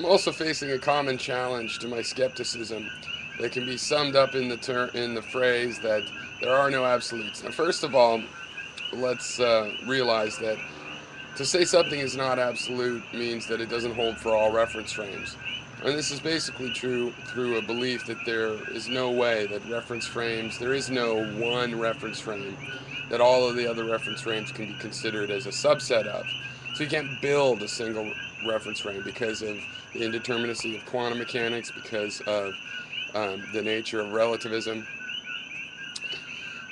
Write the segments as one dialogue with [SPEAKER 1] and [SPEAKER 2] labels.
[SPEAKER 1] I'm also facing a common challenge to my skepticism that can be summed up in the phrase that there are no absolutes. Now, first of all, let's realize that to say something is not absolute means that it doesn't hold for all reference frames. And this is basically true through a belief that there is no way that reference frames, there is no one reference frame that all of the other reference frames can be considered as a subset of. So you can't build a single reference frame because of the indeterminacy of quantum mechanics, because of the nature of relativism.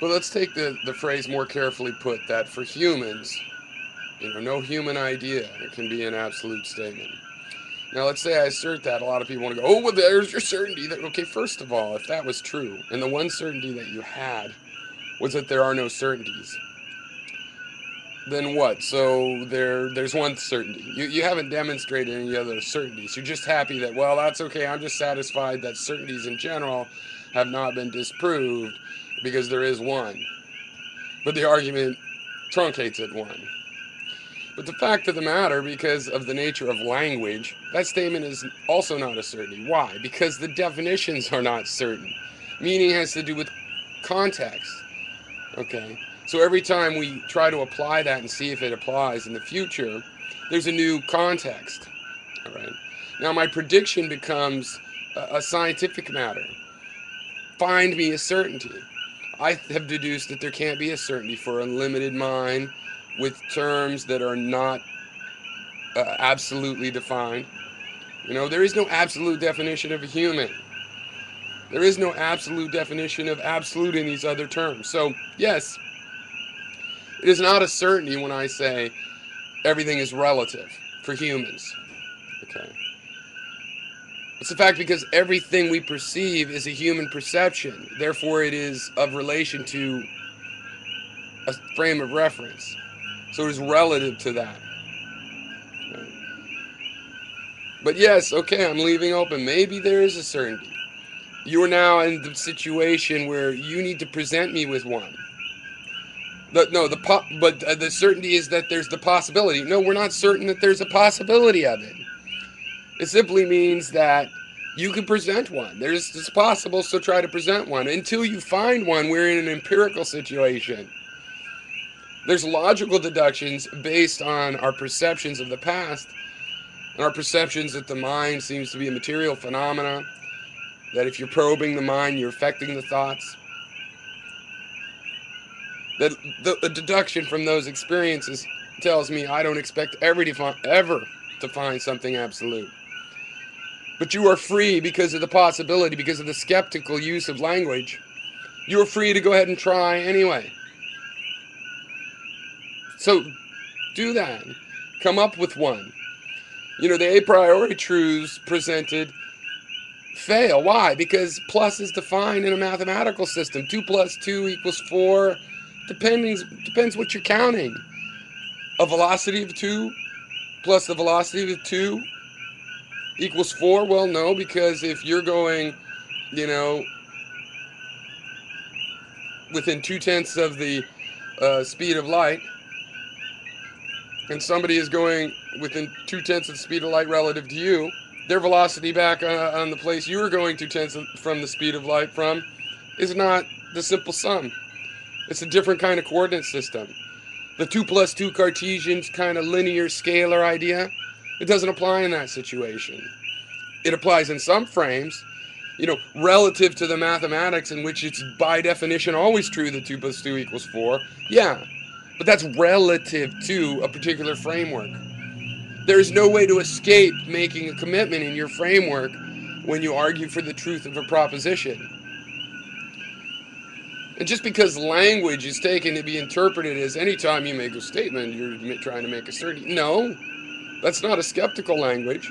[SPEAKER 1] But let's take the phrase more carefully put that for humans, no human idea can be an absolute statement. Now, let's say I assert that. A lot of people want to go, oh, well, there's your certainty. Okay, first of all, if that was true, and the one certainty that you had was that there are no certainties, then what? So there's one certainty. You haven't demonstrated any other certainties. You're just happy that, well, that's okay. I'm just satisfied that certainties in general have not been disproved because there is one. But the argument truncates at one. But the fact of the matter, because of the nature of language, that statement is also not a certainty. Why? Because the definitions are not certain. Meaning has to do with context. Okay? So every time we try to apply that and see if it applies in the future, there's a new context. All right? Now, my prediction becomes a scientific matter. Find me a certainty. I have deduced that there can't be a certainty for a limited mind with terms that are not absolutely defined. There is no absolute definition of a human. There is no absolute definition of absolute in these other terms. So, yes, it is not a certainty when I say everything is relative for humans. Okay. It's a fact because everything we perceive is a human perception. Therefore, it is of relation to a frame of reference. So it is relative to that. Okay. But yes, okay, I'm leaving open. Maybe there is a certainty. You are now in the situation where you need to present me with one. But the certainty is that there's the possibility. No, we're not certain that there's a possibility of it. It simply means that you can present one. It's possible, so try to present one. Until you find one, we're in an empirical situation. There's logical deductions based on our perceptions of the past and our perceptions that the mind seems to be a material phenomena, that if you're probing the mind, you're affecting the thoughts. That the deduction from those experiences tells me I don't expect ever to find something absolute. But you are free because of the possibility, because of the skeptical use of language. You are free to go ahead and try anyway. So do that. Come up with one. The a priori truths presented fail. Why? Because plus is defined in a mathematical system. 2 plus 2 equals 4. Depends what you're counting. A velocity of 2 plus the velocity of 2 equals 4? Well, no, because if you're going, within 2/10 of the speed of light, and somebody is going within 2/10 of the speed of light relative to you, their velocity back on the place you were going 2/10 from the speed of light from is not the simple sum. It's a different kind of coordinate system. The 2 plus 2 Cartesian kind of linear scalar idea, it doesn't apply in that situation. It applies in some frames, relative to the mathematics in which it's by definition always true that 2 plus 2 equals 4. Yeah, but that's relative to a particular framework. There is no way to escape making a commitment in your framework when you argue for the truth of a proposition. And just because language is taken to be interpreted as any time you make a statement, you're trying to make a certainty. No, that's not a skeptical language.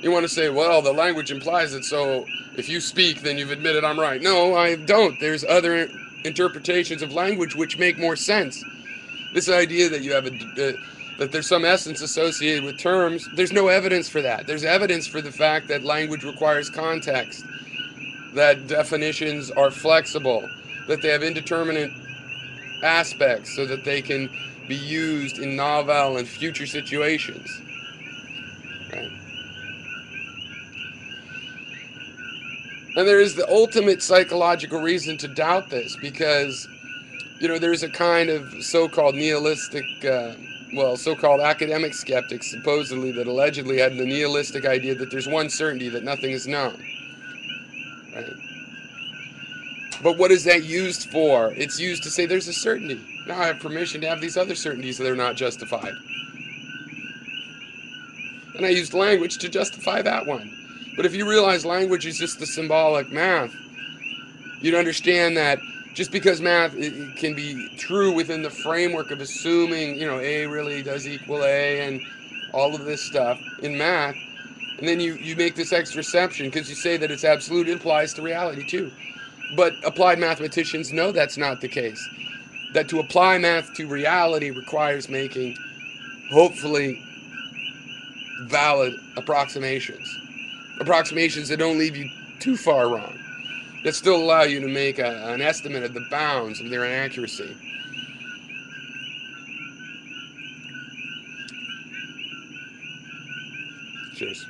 [SPEAKER 1] You want to say, well, the language implies it, so if you speak, then you've admitted I'm right. No, I don't. There's other interpretations of language which make more sense. This idea that you have that there's some essence associated with terms, there's no evidence for that. There's evidence for the fact that language requires context, that definitions are flexible, that they have indeterminate aspects so that they can be used in novel and future situations. Right? And there is the ultimate psychological reason to doubt this because, there's a kind of so-called nihilistic, so-called academic skeptics, supposedly, that allegedly had the nihilistic idea that there's one certainty, that nothing is known. Right? But what is that used for? It's used to say there's a certainty. Now I have permission to have these other certainties that are not justified. And I used language to justify that one. But if you realize language is just the symbolic math, you'd understand that just because math it can be true within the framework of assuming, A really does equal A and all of this stuff in math, and then you make this extraception because you say that it's absolute, it applies to reality too. But applied mathematicians know that's not the case. That to apply math to reality requires making, hopefully, valid approximations. Approximations that don't leave you too far wrong. That still allow you to make an estimate of the bounds of their inaccuracy. Cheers.